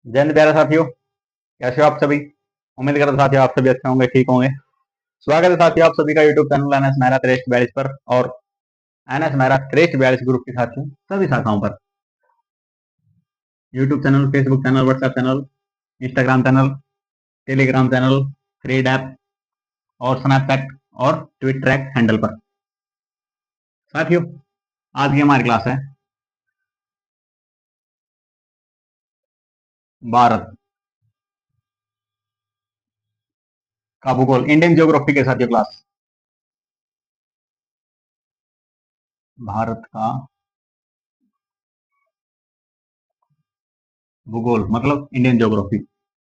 जय हिंद प्यारे साथियों। कैसे हो आप सभी? उम्मीद करता हूं साथियों आप सभी अच्छे होंगे, ठीक होंगे। स्वागत है साथियों आप सभी का यूट्यूब चैनल एनएस मेहरा 4342 पर और एनएस मेहरा 4342 ग्रुप के साथियों सभी शाखाओं पर। YouTube channel, Facebook channel, WhatsApp channel, Instagram channel, Telegram channel, thread app और स्नैपचैट और ट्विटर हैंडल पर। साथियों आज की हमारी क्लास है भारत का भूगोल, इंडियन ज्योग्राफी के साथियों क्लास। भारत का भूगोल मतलब इंडियन ज्योग्राफी।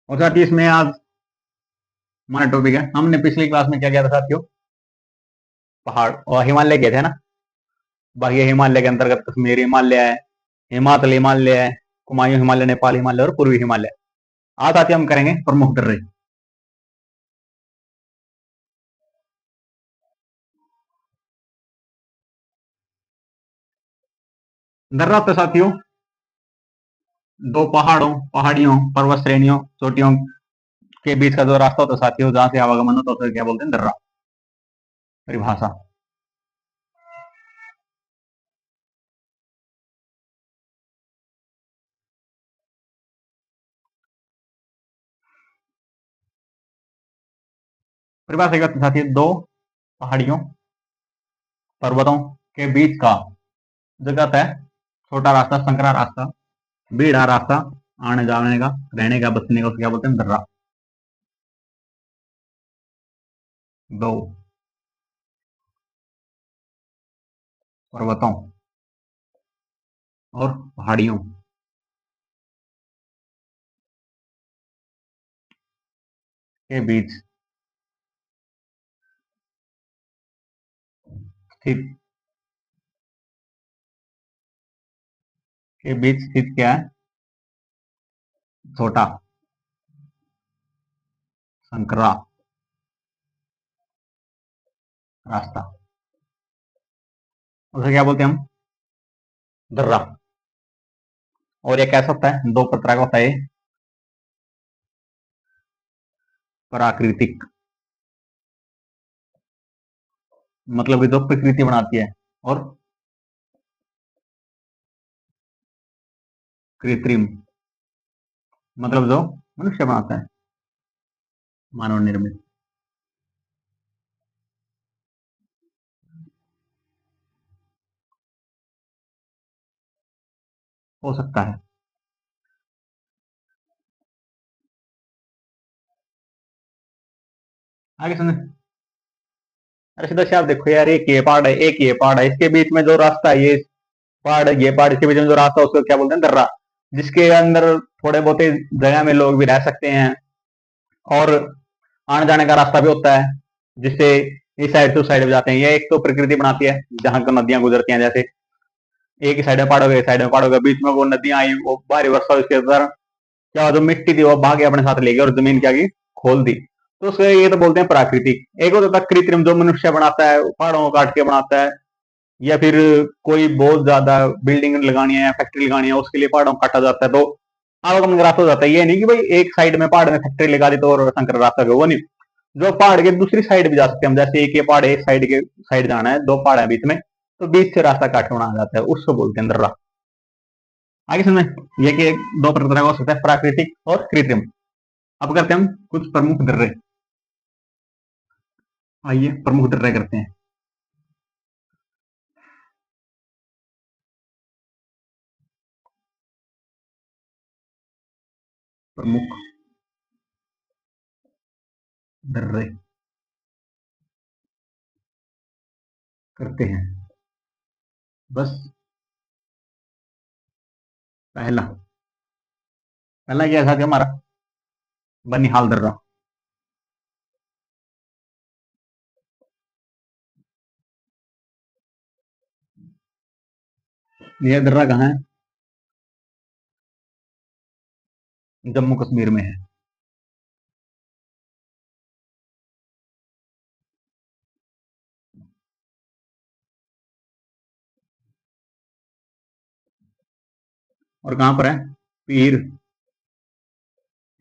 और साथियों इसमें आज हमारा टॉपिक है, हमने पिछली क्लास में क्या किया था साथियों? पहाड़ और हिमालय के थे ना। बाकी हिमालय के अंतर्गत कश्मीर हिमालय है, हिमाचल हिमालय है, कुमायूं हिमालय, नेपाल हिमालय और पूर्वी हिमालय। आज आते हम करेंगे प्रमुख दर्रे। दर्रा तो साथियों दो पहाड़ियों, पर्वत श्रेणियों, चोटियों के बीच का जो रास्ता होता है साथियों, जहां से आवागमन होता है उसे क्या बोलते हैं? दर्रा। परिभाषा। परिभाषा क्या होती है साथियों? दो पहाड़ियों, पर्वतों के बीच का जो कहता है छोटा रास्ता, संकरा रास्ता, बीड़ा रास्ता, आने जाने का, रहने का, बसने का, उसे क्या बोलते हैं? दर्रा। दो पर्वतों और पहाड़ियों के बीच स्थित क्या है? छोटा संकरा रास्ता, उसे क्या बोलते हैं हम? दर्रा। और ये कैसा होता है? दो प्रकार का होता है। प्राकृतिक मतलब कि जो प्रकृति बनाती है, और कृत्रिम मतलब जो मनुष्य बनाता है, मानव निर्मित। हो सकता है। आगे सुने। अरे सीधा से आप देखो यार, एक ये पहाड़ है, एक ये पहाड़ है, इसके बीच में जो रास्ता है, ये पहाड़, इसके बीच में जो रास्ता है उसको क्या बोलते हैं? दर्रा। जिसके अंदर थोड़े बहुत जगह में लोग भी रह सकते हैं और आने जाने का रास्ता भी होता है, जिससे इस साइड से उस साइड में जाते हैं। ये एक तो प्रकृति बनाती है, जहां को नदियां गुजरती हैं, जैसे एक ही साइड में पहाड़ हो गया, एक साइड में पहाड़ हो गया, बीच में वो नदियां आई, वो भारी वर्षा हुई, उसके अंदर क्या हुआ? जो मिट्टी थी वो भागे अपने साथ ले गई और जमीन क्या की? खोल दी। तो उसको ये तो बोलते हैं प्राकृतिक। एक होता है कृत्रिम, जो मनुष्य बनाता है, पहाड़ों को काट के बनाता है, या फिर कोई बहुत ज्यादा बिल्डिंग लगानी है, फैक्ट्री लगानी है, उसके लिए पहाड़ों को काटा जाता है, तो आवागमन का रास्ता हो जाता है। ये नहीं कि भाई एक साइड में पहाड़ में फैक्ट्री लगा दी तो और संकर रास्ता का वो नहीं। जो पहाड़ के दूसरी साइड भी जा सकते हैं हम, जैसे एक ये पहाड़ एक साइड के साइड जाना है, दो पहाड़ है बीच में, तो बीच से रास्ता काट बनाया जाता है, उसको बोलते हैं दर्रा। आगे समझ। ये कि दो प्रकार का हो सकता है, प्राकृतिक और कृत्रिम। अब करते हैं हम कुछ प्रमुख दर्रे। आइए प्रमुख दर्रे करते हैं। प्रमुख दर्रे करते हैं। बस पहला पहला क्या था कि हमारा बनिहाल दर्रा। यह दर्रा कहाँ है? जम्मू कश्मीर में है। और कहां पर है? पीर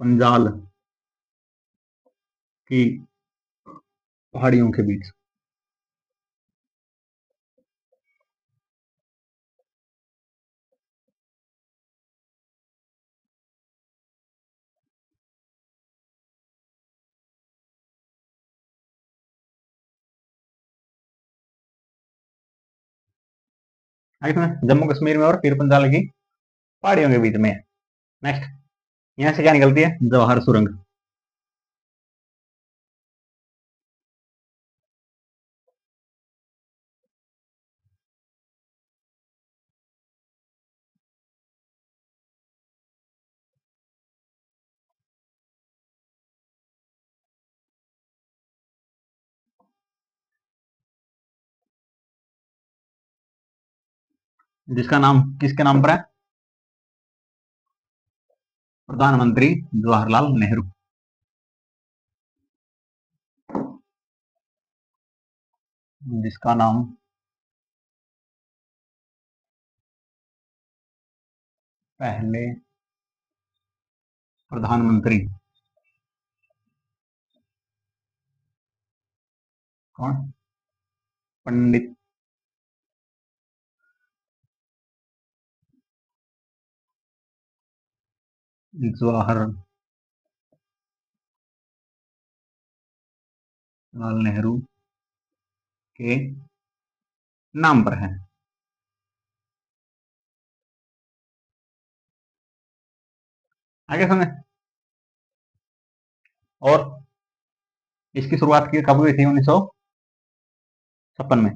पंजाल की पहाड़ियों के बीच। आगे सुने, जम्मू कश्मीर में और पीर पंजाल की पहाड़ियों के बीच में। नेक्स्ट, यहां से क्या निकलती है? जवाहर सुरंग। जिसका नाम किसके नाम पर है? प्रधानमंत्री जवाहरलाल नेहरू। जिसका नाम पहले प्रधानमंत्री कौन? पंडित जवाहरलाल नेहरू के नाम पर है। आगे सुने, और इसकी शुरुआत की कब हुई थी? 1956 में।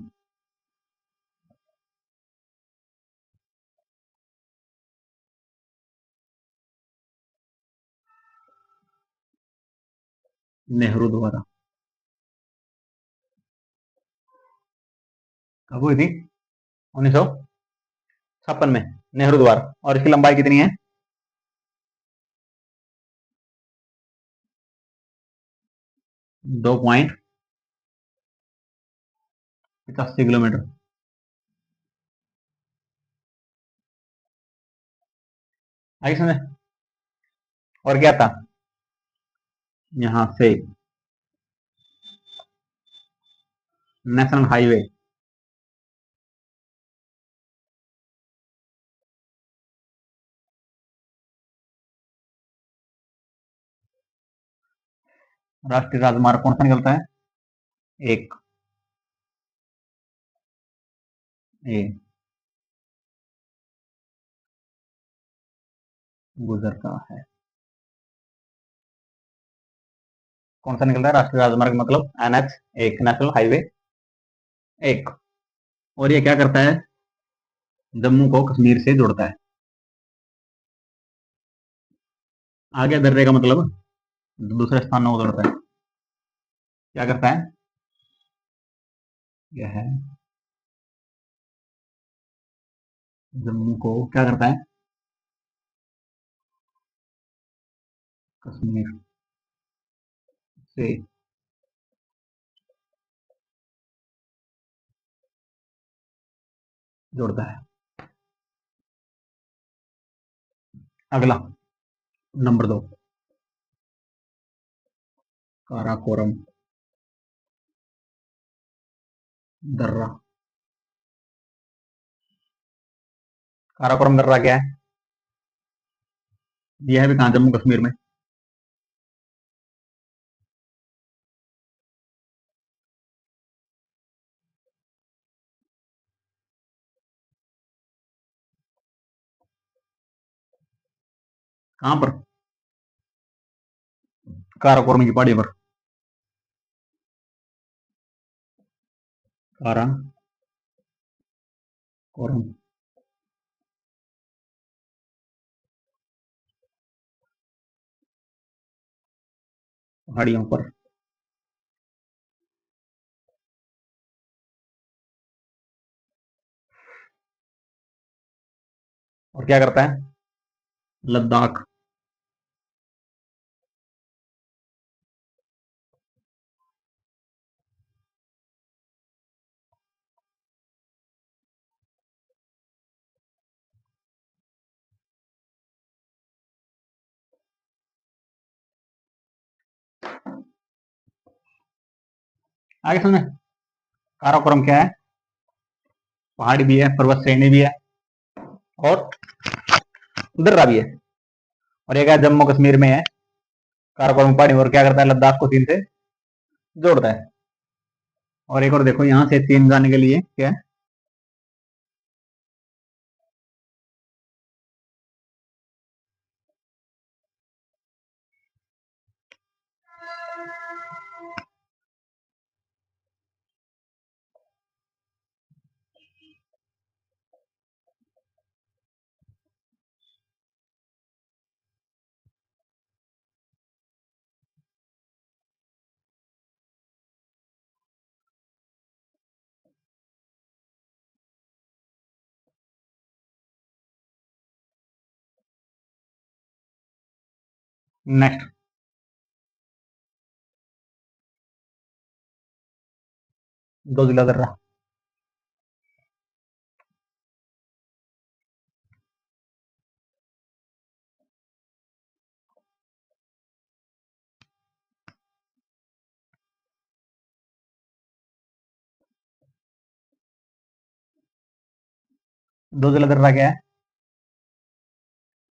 नेहरू द्वारा। कब हुई थी? 1956 में, नेहरू द्वारा। और इसकी लंबाई कितनी है? 2.85 किलोमीटर। आगे सुने, और क्या था? यहां से नेशनल हाईवे राष्ट्रीय राजमार्ग कौन सा निकलता है? एक ए गुजरता है। कौन सा निकलता है राष्ट्रीय राजमार्ग? मतलब एनएच एक, नेशनल हाईवे एक। और ये क्या करता है? जम्मू को कश्मीर से जोड़ता है। आगे दर्रे का मतलब दूसरे स्थानों को जोड़ता है। क्या करता है? यह है, जम्मू को क्या करता है? कश्मीर से जोड़ता है। अगला, नंबर 2, काराकोरम दर्रा। काराकोरम दर्रा क्या है? यह है भी कहाँ? जम्मू कश्मीर में। कहां पर? काराकोरम की पहाड़ी पर। काराकोरम पहाड़ियों पर। और क्या करता है? लद्दाख आगे सुने, काराकोरम क्या है? पहाड़ी भी है, पर्वत श्रेणी भी है, और दर्रा भी है। और एक है जम्मू कश्मीर में है, काराकोरम पहाड़ी, और क्या करता है, लद्दाख को चीन से जोड़ता है। और एक और देखो, यहां से चीन जाने के लिए क्या है, नेक्स्ट, दो जिला दर्रा। दो जिला दर्रा क्या है?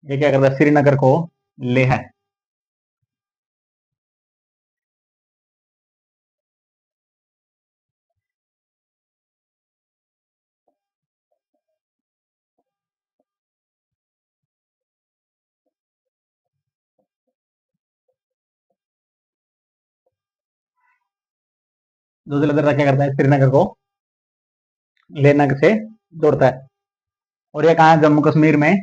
ये क्या करता है, श्रीनगर को ले है। दो जिला दर्रा क्या करता है, श्रीनगर को लेना से जोड़ता है। और ये कहा है, जम्मू कश्मीर में।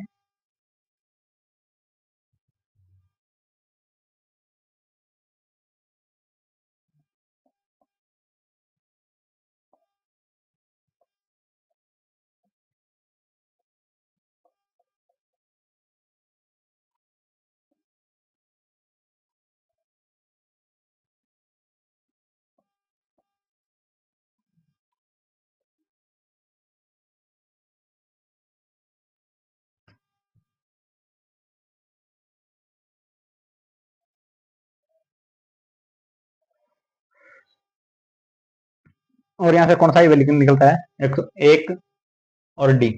और यहां से कौन सा ही निकलता है, एक, एक और डी।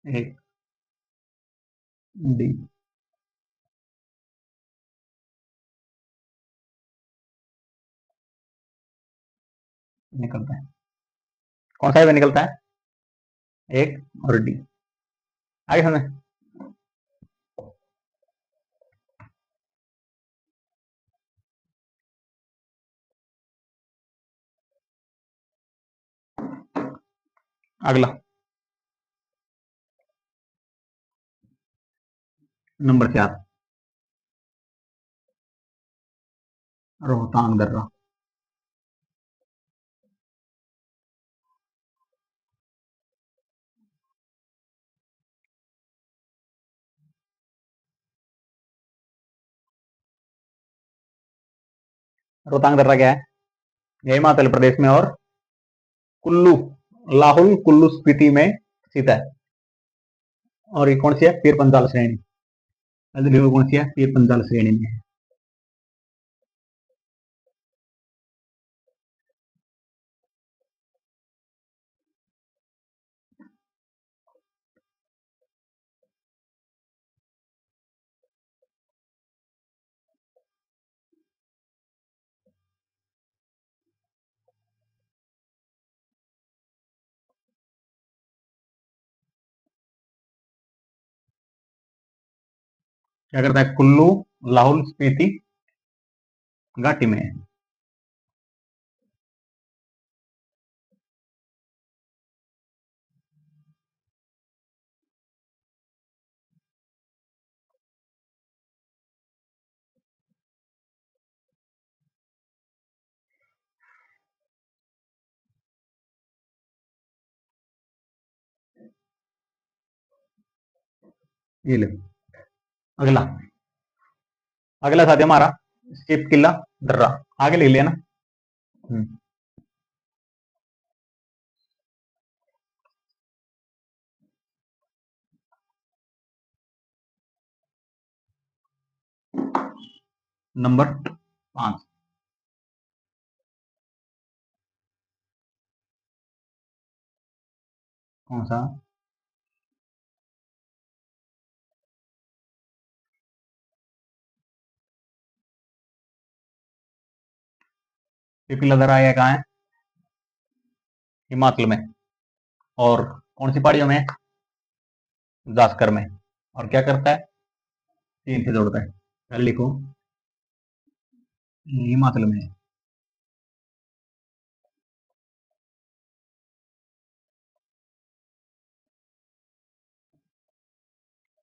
एक डी निकलता है। कौन सा ही निकलता है, एक और डी। आगे समझे। अगला नंबर 4, रोहतांग दर्रा। रोहतांग दर्रा क्या है, ये हिमाचल प्रदेश में और कुल्लू, लाहौल कुल्लू स्पीति में स्थित है। और ये कौन सी है, पीर पंजाल श्रेणी। कौन सी है, पीर पंजाल श्रेणी में है। क्या करता है, कुल्लू लाहौल स्पीति घाटी में है। ये ले। अगला, अगला साथी हमारा स्किप किला दर्रा। आगे ले लिया ना। हम्म। नंबर 5। कौन सा? पिपला दरा ये कहाँ है? हिमाचल में। और कौन सी पहाड़ियों में? जास्कर में। और क्या करता है? 3 से जोड़ता है। पहले लिखो, हिमाचल में है।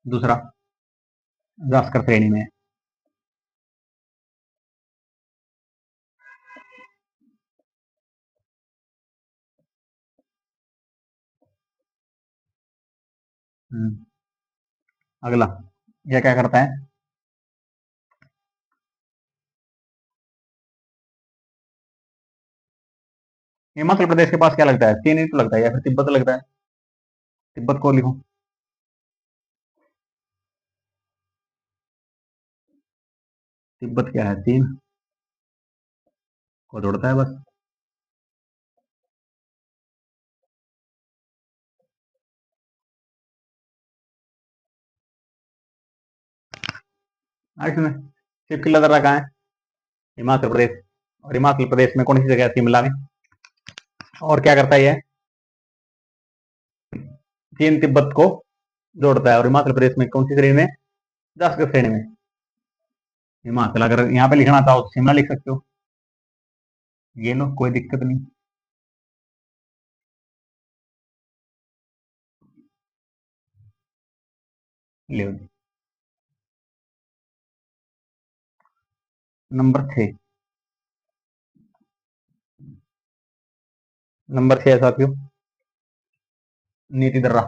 दूसरा, जास्कर श्रेणी में है। अगला, यह क्या करता है? हिमाचल प्रदेश के पास क्या लगता है? चीन ही तो लगता है, या फिर तिब्बत लगता है। तिब्बत को लिखो। तिब्बत क्या है? चीन को जोड़ता है बस। इसमें सिपकिला दर्रा कहाँ है? हिमाचल प्रदेश। और हिमाचल प्रदेश में कौन सी जगह है? शिमला में। और क्या करता है ये? चीन तिब्बत को जोड़ता है। और हिमाचल प्रदेश में कौन सी श्रेणी में? जास्कर श्रेणी में। हिमाचल, अगर यहाँ पे लिखना चाहो तो शिमला लिख सकते हो। ये लो, कोई दिक्कत नहीं। ले, नंबर 6। नंबर 6 है साथियों, नीति दर्रा।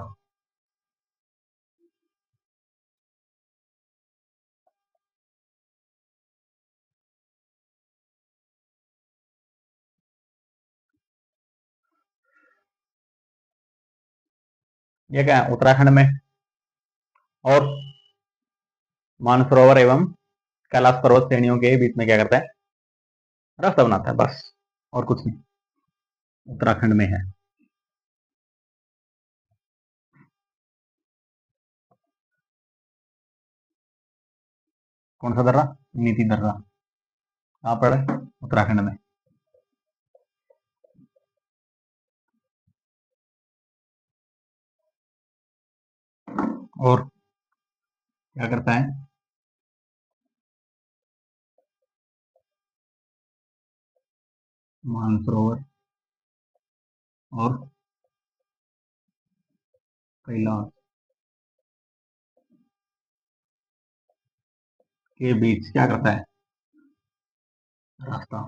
ये क्या है? उत्तराखंड में। और मानसरोवर एवं कैलाश पर्वत श्रेणियों के बीच में क्या करता है? रास्ता बनाता है बस, और कुछ नहीं। उत्तराखंड में है। कौन सा दर्रा? नीति दर्रा। कहाँ पर है? उत्तराखंड में। और क्या करता है? मानसरोवर और कैलाश के बीच क्या करता है? रास्ता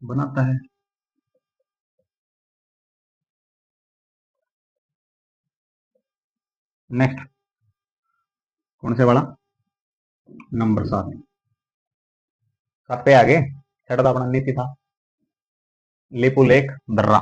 बनाता है। नेक्स्ट, कौन से वाला? नंबर 7। 7 पे आगे छठा तो अपना नीति था। लिपुलेख दर्रा।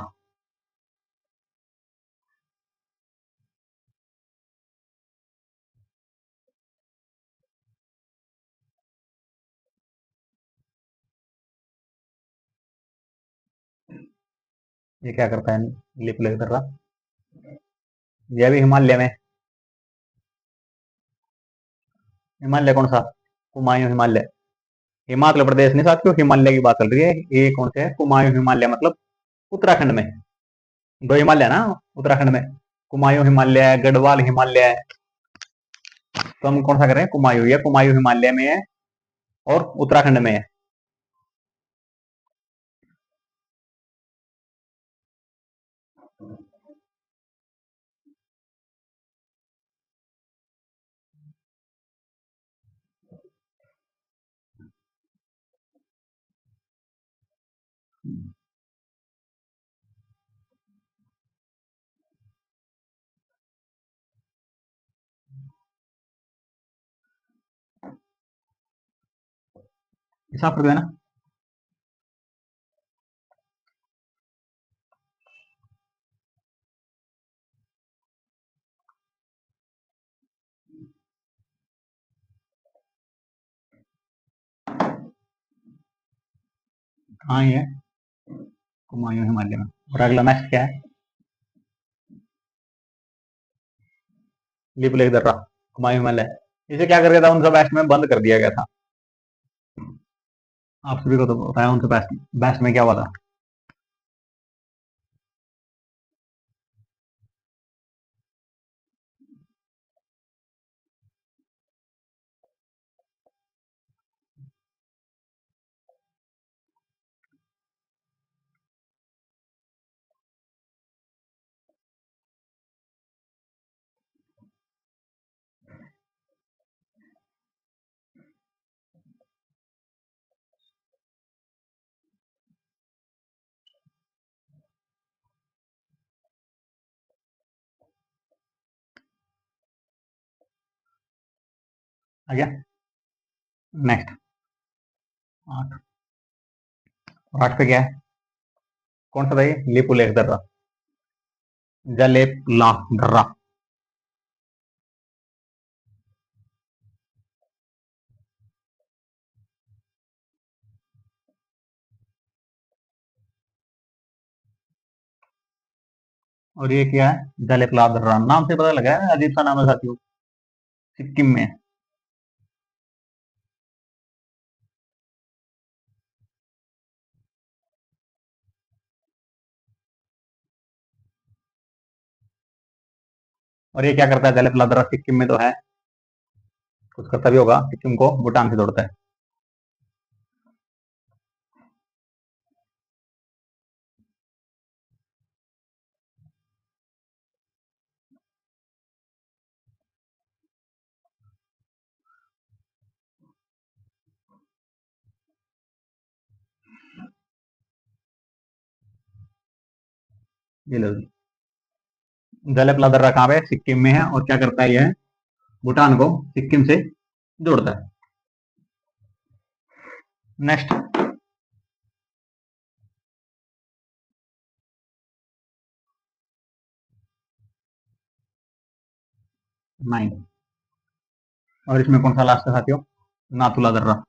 ये क्या करता है? लिपुलेख दर्रा। यह भी हिमालय में। हिमालय कौन सा? कुमायूं हिमालय। हिमाचल प्रदेश नहीं साथियों, हिमालय की बात चल रही है। ये कौन से है? कुमायूं हिमालय, मतलब उत्तराखंड में। 2 हिमालय ना उत्तराखंड में। कुमायूं हिमालय है, गढ़वाल हिमालय है। तो हम कौन सा कर रहे हैं? कुमायूं। या कुमायूं हिमालय में है और उत्तराखंड में है। साफ कर देना। हाँ ये कुमायूं हिमालय में। और अगला नेक्स्ट क्या है? लिपुलेख दर्रा, कुमायूं हिमालय। इसे क्या कर दिया था, उनसे बेस्ट में बंद कर दिया गया था। आप सभी को तो पता है उनसे बेस्ट बेस्ट में क्या हुआ था। आ गया। नेक्स्ट, आठ। और आठ पे क्या है? कौन सा था ये? लिपुलेख दर्रा, जलेब ला दर्रा। और ये क्या है? जलेब ला दर्रा, नाम से पता लगा है, अजीब सा नाम है साथियों। सिक्किम में। और ये क्या करता है? जलेब ला दर्रा सिक्किम में तो है, कुछ करता भी होगा, सिक्किम को भूटान से जोड़ता है। ये लो जी। जलेब ला दर्रा कहाँ पे? सिक्किम में है। और क्या करता है? ये भूटान को सिक्किम से जोड़ता है। नेक्स्ट, 9। और इसमें कौन सा लास्ट है साथियों? नाथुला दर्रा।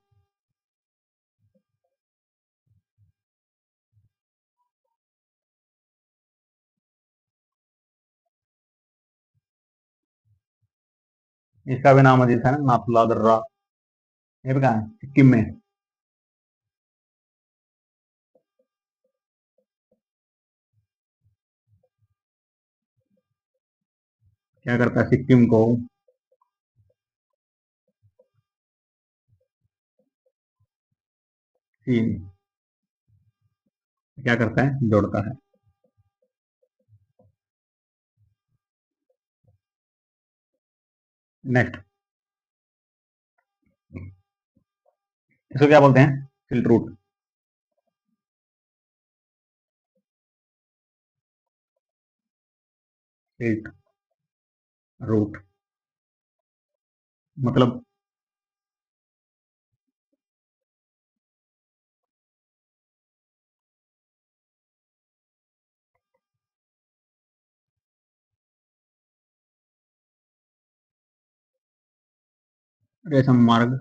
इसका भी नाम अजीब है ना, नाथुला दर्रा। ये भी कहाँ है? सिक्किम में। क्या करता है? सिक्किम को चीन क्या करता है? जोड़ता है। नेक्स्ट, इसको क्या बोलते हैं? Silk route. सिल्क रूट मतलब? रेशम मार्ग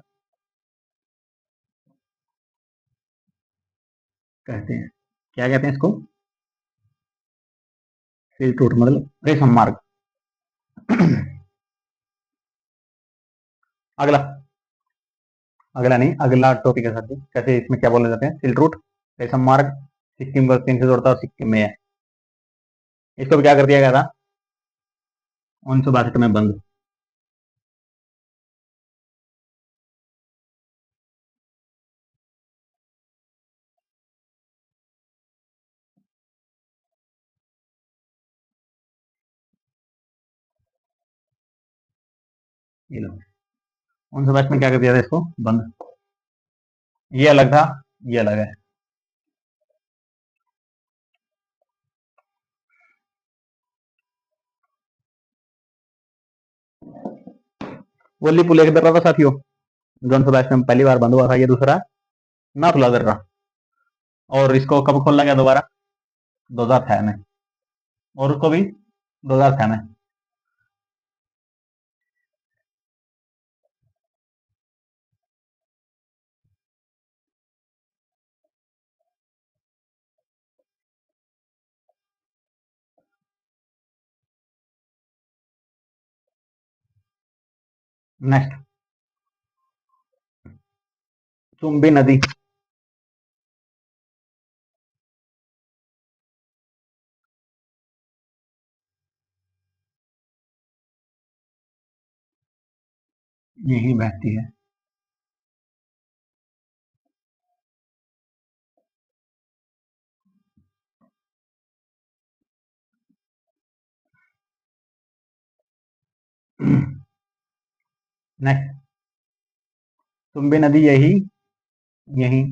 कहते हैं। क्या कहते हैं इसको? सिल्क रूट मतलब रेशम मार्ग। अगला, अगला नहीं, अगला टॉपिक है साथियों, कैसे इसमें क्या बोले जाते हैं? सिल्क रूट, रेशम मार्ग, सिक्किम को चीन से जोड़ता है और सिक्किम में है। इसको भी क्या कर दिया गया था? 1962 में बंद। ये लो, 1962 में क्या कर दिया था इसको? बंद। ये अलग था, ये अलग है। वल्ली पुल एक दर्रा था साथियों, जो 1962 में पहली बार बंद हुआ था। ये दूसरा नाथुला दर्रा। और इसको कब खोला गया दोबारा? 2006 में। और उसको भी 2006 में। नेक्स्ट, चुंबी नदी। यही बहती है। नेक्स्ट, चुंबी नदी यही यही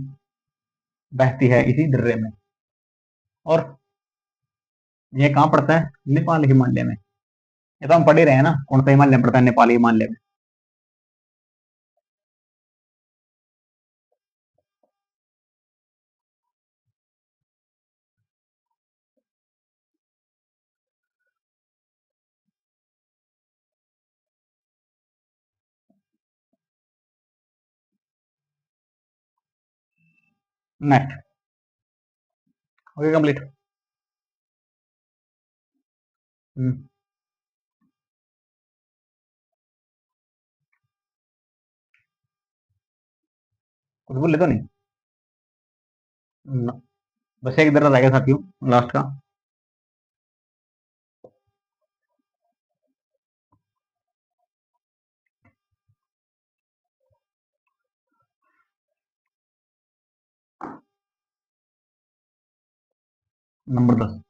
बहती है इसी दर्रे में। और ये कहाँ पड़ता है? नेपाल हिमालय में। ये तो हम पढ़ ही रहे हैं ना, कौन सा हिमालय में पड़ता है? नेपाल हिमालय में। Next, okay complete. कुछ बोले तो नहीं? न- बस एक दर्रा रह गया साथियों, लास्ट का। नंबर 10,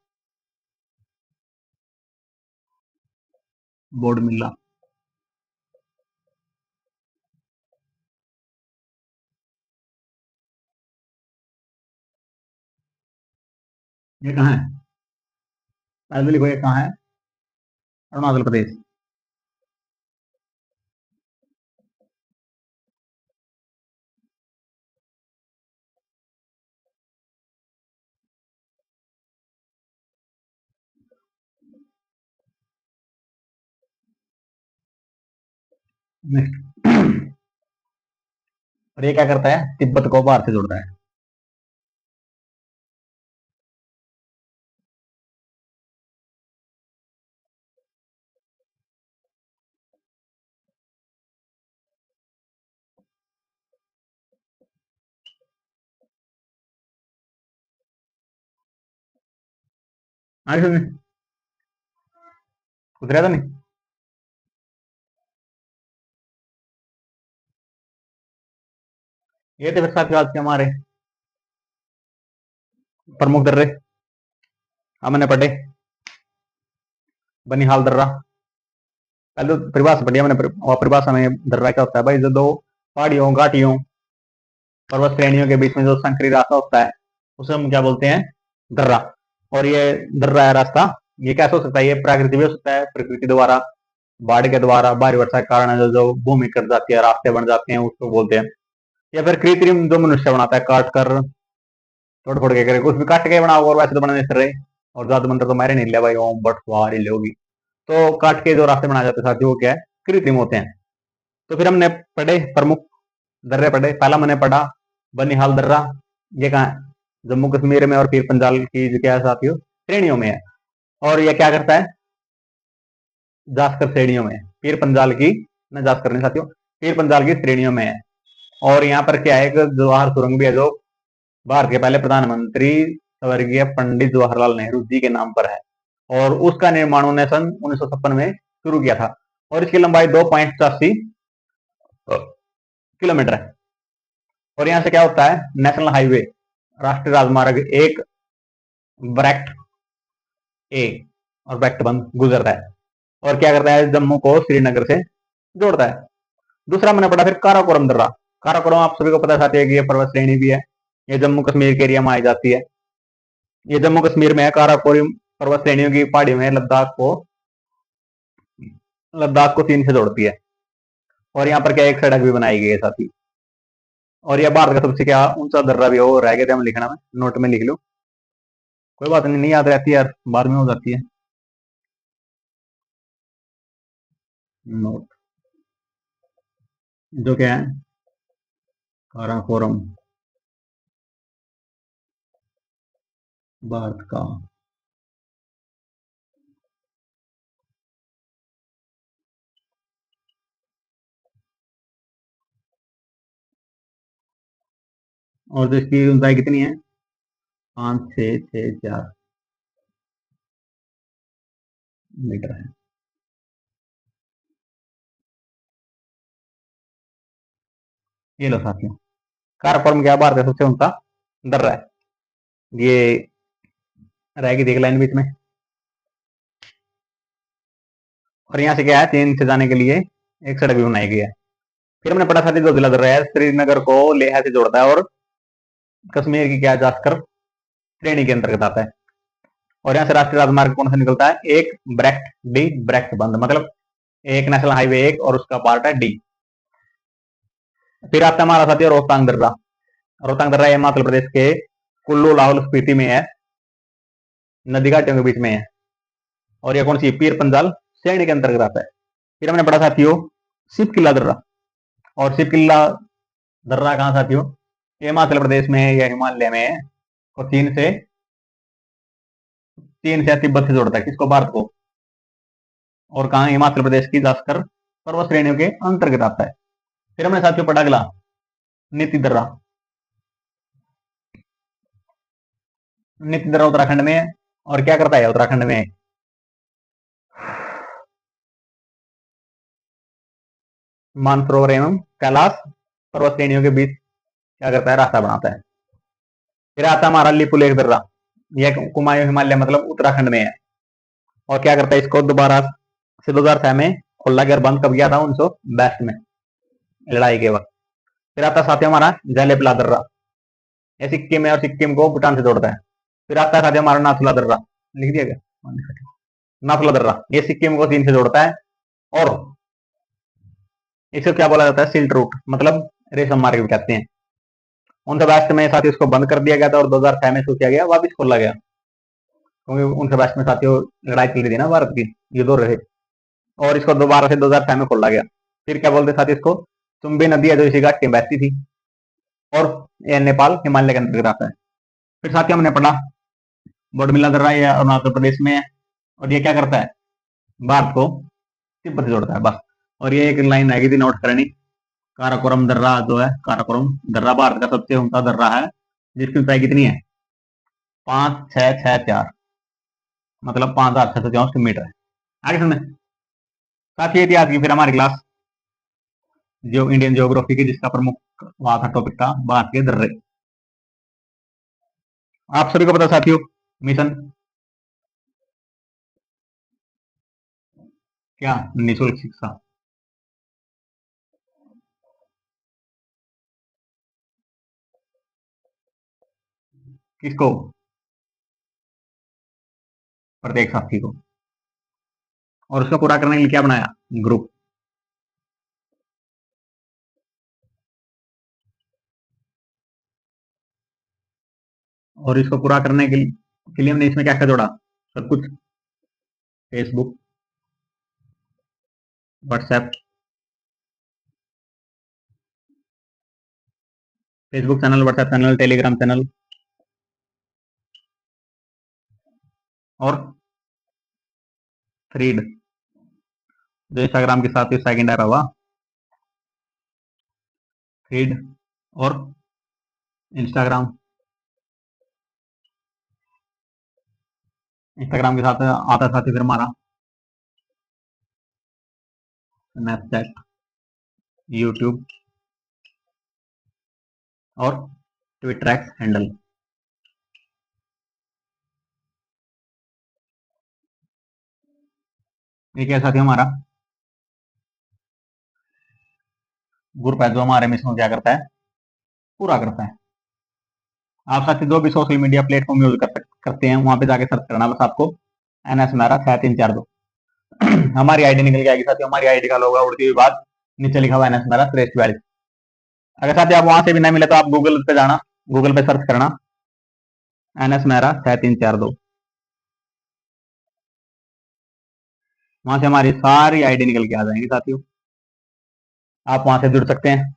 बोर्ड मिला। ये कहाँ है? पहले लिखो, ये कहाँ है? अरुणाचल प्रदेश। नेक्स्ट, और ये क्या करता है? तिब्बत को भारत से जोड़ता है। आगे सुनिए, कुछ रहा था नहीं? ये थे फिर साथियों आज के हमारे प्रमुख दर्रे। हमने पढ़े बनिहाल दर्रा। पहले तो परिभाषा पढ़ी हमने, और परिभाषा में दर्रा क्या होता है भाई? जो दो पहाड़ियों, घाटियों, पर्वत श्रेणियों के बीच में जो संकरी रास्ता होता है, उसे हम क्या बोलते हैं? दर्रा। और ये दर्रा है रास्ता, ये कैसे हो सकता है? ये प्राकृतिक भी हो सकता है, प्रकृति द्वारा, बाढ़ के द्वारा, भारी वर्षा के कारण जो भूमि कट जाती है, रास्ते बन जाते हैं, उसको बोलते हैं। या फिर कृत्रिम, जो मनुष्य बनाता है, काट कर, तोड़ फोड़ के करे, कुछ भी काट के बनाओ, और वैसे तो बनाने से रहे। और ज्यादा मंत्र तो मारे नहीं लिया भाई, ओम बट सवार ही होगी। तो काट के जो रास्ते बनाए जाते हैं साथियों, वो क्या है? कृत्रिम होते हैं। तो फिर हमने पढ़े प्रमुख दर्रे पढ़े। पहला मैंने पढ़ा बनिहाल दर्रा। ये कहाँ है? जम्मू कश्मीर में और पीर पंजाल की जो क्या है साथियों, श्रेणियों में है। और ये क्या करता है? जास्कर श्रेणियों में है। पीर पंजाल की, न जास्कर नहीं साथियों, पीर पंजाल की श्रेणियों में है। और यहाँ पर क्या है? एक जवाहर सुरंग भी है, जो भारत के पहले प्रधानमंत्री स्वर्गीय पंडित जवाहरलाल नेहरू जी के नाम पर है। और उसका निर्माण उन्होंने सन 1956 में शुरू किया था। और इसकी लंबाई 2.84 किलोमीटर है। और यहाँ से क्या होता है? नेशनल हाईवे, राष्ट्रीय राजमार्ग एक, ब्रैक्ट ए और ब्रैक्ट बंद गुजरता है। और क्या करता है? जम्मू को श्रीनगर से जोड़ता है। दूसरा मैंने पढ़ा फिर काराकोरम दर्रा। काराकोरम आप सभी को पता साथी है कि ये पर्वत श्रेणी भी है। ये जम्मू कश्मीर के एरिया में आई जाती है। ये जम्मू कश्मीर में है। काराकोरम पर्वत श्रेणियों की पहाड़ी में लद्दाख को चीन से जोड़ती है। और यहाँ पर क्या एक सड़क भी बनाई गई है साथी। और यह भारत का सबसे क्या ऊंचा दर्रा भी है, वो रह गया था हम लिखना में, नोट में लिख लो। कोई बात नहीं, नहीं याद रहती यार, बाद में हो जाती है। नोट, जो क्या है? काराकोरम भारत का और जो इसकी ऊंचाई कितनी है, 5,6,6,4 मीटर है। ये लो साथियों, काराकोरम क्या भारत का सबसे ऊंचा दर्रा है। ये रहेगी देख लाइन बीच में, और यहाँ से क्या है, चीन से जाने के लिए एक सड़क भी बनाई गई है। फिर हमने पढ़ा साथी, जो जिला दर्रा है श्रीनगर को लेह से जोड़ता है और कश्मीर की क्या जाकर श्रेणी के अंतर्गत आता है। और यहाँ से राष्ट्रीय राजमार्ग कौन सा निकलता है, एक ब्रेक्ट डी ब्रेक्ट बंद, मतलब एक नेशनल हाईवे एक और उसका पार्ट है डी। फिर आता है हमारा साथी रोहतांग दर्रा। रोहतांग दर्रा हिमाचल प्रदेश के कुल्लू लाहौल स्पीति में है, नदी घाटियों के बीच में है, और यह कौन सी, पीर पंजाल श्रेणी के अंतर्गत आता है। फिर हमने पढ़ा साथियों शिव किला दर्रा। और शिव किला दर्रा कहाँ साथियों, हिमाचल प्रदेश में है या हिमालय में है, और चीन से तिब्बत से जोड़ता है किसको, भारत को, और कहा हिमाचल प्रदेश की जास्कर पर्वत श्रेणियों के अंतर्गत आता है। फिर हमने साथियों पढ़ा अगला नीति दर्रा। नीति दर्रा उत्तराखंड में है, और क्या करता है उत्तराखंड में, मानसरोवर एवं कैलाश पर्वत श्रेणियों के बीच क्या करता है, रास्ता बनाता है। फिर आता है हमारा लिपुलेख दर्रा। यह कुमायूं हिमालय मतलब उत्तराखंड में है, और क्या करता है, इसको दोबारा से 2006 में खोला गया, बंद कब किया था, 1962 में लड़ाई के वक्त। फिर आता साथी हमारा जलेपला दर्रा, ये सिक्किम है और सिक्किम को भूटान से जोड़ता है। फिर आता है साथी हमारा नाथुला दर्रा, लिख दिया गया, नाथुला दर्रा, ये सिक्किम को चीन से जोड़ता है, और इसे क्या बोला जाता है, सिल्क रूट, मतलब रेशम मार्ग भी कहते हैं। 1962 में साथी इसको बंद कर दिया गया था, और 2006 में इसको किया गया, वापिस खोला गया, क्योंकि 1962 में साथियों लड़ाई चल रही थी ना भारत की, युद्ध हो रहे थे, और इसको दोबारा से 2006 में खोला गया। फिर क्या बोलते साथी इसको, चुंबी नदी है जो इसी घाट में बहती थी, और यह नेपाल हिमालय के अंतर्गत आता है। फिर साथियों हमने पढ़ा बोडमिला दर्रा, यह अरुणाचल प्रदेश में है, और ये क्या करता है, भारत को तिब्बत से जोड़ता है, बस। और ये एक लाइन आएगी थी नोट करनी, काराकोरम दर्रा जो है, काराकोरम दर्रा भारत का सबसे ऊंचा दर्रा है, जिसकी ऊंचाई कितनी है, 5,6,6,4, मतलब 5,664 मीटर है। आगे सुनने साथियों इतिहास की फिर हमारी क्लास जो इंडियन ज्योग्राफी की, जिसका प्रमुख वहां का टॉपिक था भारत के दर्रे। आप सभी को पता साथियों, मिशन क्या, निःशुल्क शिक्षा, किसको, प्रत्येक साथी को, और उसको पूरा करने के लिए क्या बनाया, ग्रुप। और इसको पूरा करने के लिए हमने इसमें क्या क्या जोड़ा, सब कुछ, Facebook, WhatsApp, Facebook channel, WhatsApp channel, Telegram channel, और थ्रीड जो इंस्टाग्राम के साथ सेकंड आ हुआ, थ्रीड और इंस्टाग्राम के साथ आता साथी फिर हमारा स्नैपचैट, यूट्यूब और ट्विटर एक्स हैंडल। ये क्या साथी हमारा ग्रुप है, जो हमारे मिशन को क्या करता है, पूरा करता है। आप साथी जो भी सोशल मीडिया प्लेटफॉर्म यूज करते हैं, वहां पे जाके सर्च करना बस आपको, NS मेरा 6342 हमारी आईडी निकल जाएगी साथियों। हमारी आईडी का लोगो उड़ती हुई बात, नीचे लिखा हुआ NS मेरा 4342। अगर साथी आप वहां से भी नहीं मिले तो आप गूगल पे जाना, गूगल पे सर्च करना NS मेरा 6342, वहां से हमारी सारी आईडी निकल के आ जाएंगी साथियों। आप वहां से जुड़ सकते हैं,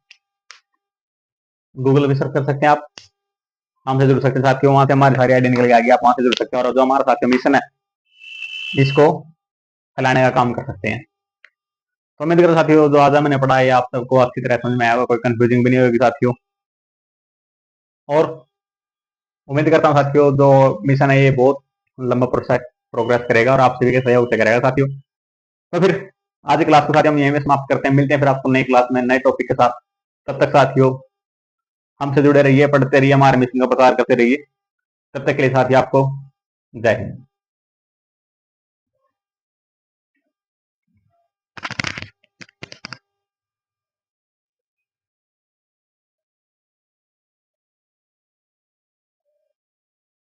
गूगल पे सर्च कर सकते हैं, आप हमसे जुड़ सकते हैं साथियों। वहां से हमारी सारी आईडी निकल के आएगी, आप वहां से जुड़ सकते हैं, और जो हमारा साथियों मिशन है इसको फैलाने का काम कर सकते हैं। तो उम्मीद करो साथियों जो आज मैंने पढ़ा है आप सबको अच्छी तरह समझ में आया होगा, कोई कंफ्यूजिंग भी नहीं होगी साथियों। और उम्मीद करता हूँ साथियों जो मिशन है ये बहुत लंबा प्रोग्रेस करेगा और आप सभी के सहयोग से करेगा साथियों। तो फिर आज की क्लास को साथियों हम यहीं में समाप्त करते हैं, मिलते हैं फिर आपको नई क्लास में नए टॉपिक के साथ। तब तक साथियों हमसे जुड़े रहिए, पढ़ते रहिए, हमारे मिशन का प्रचार करते रहिए। तब तक के लिए साथियों आपको जय हिंद।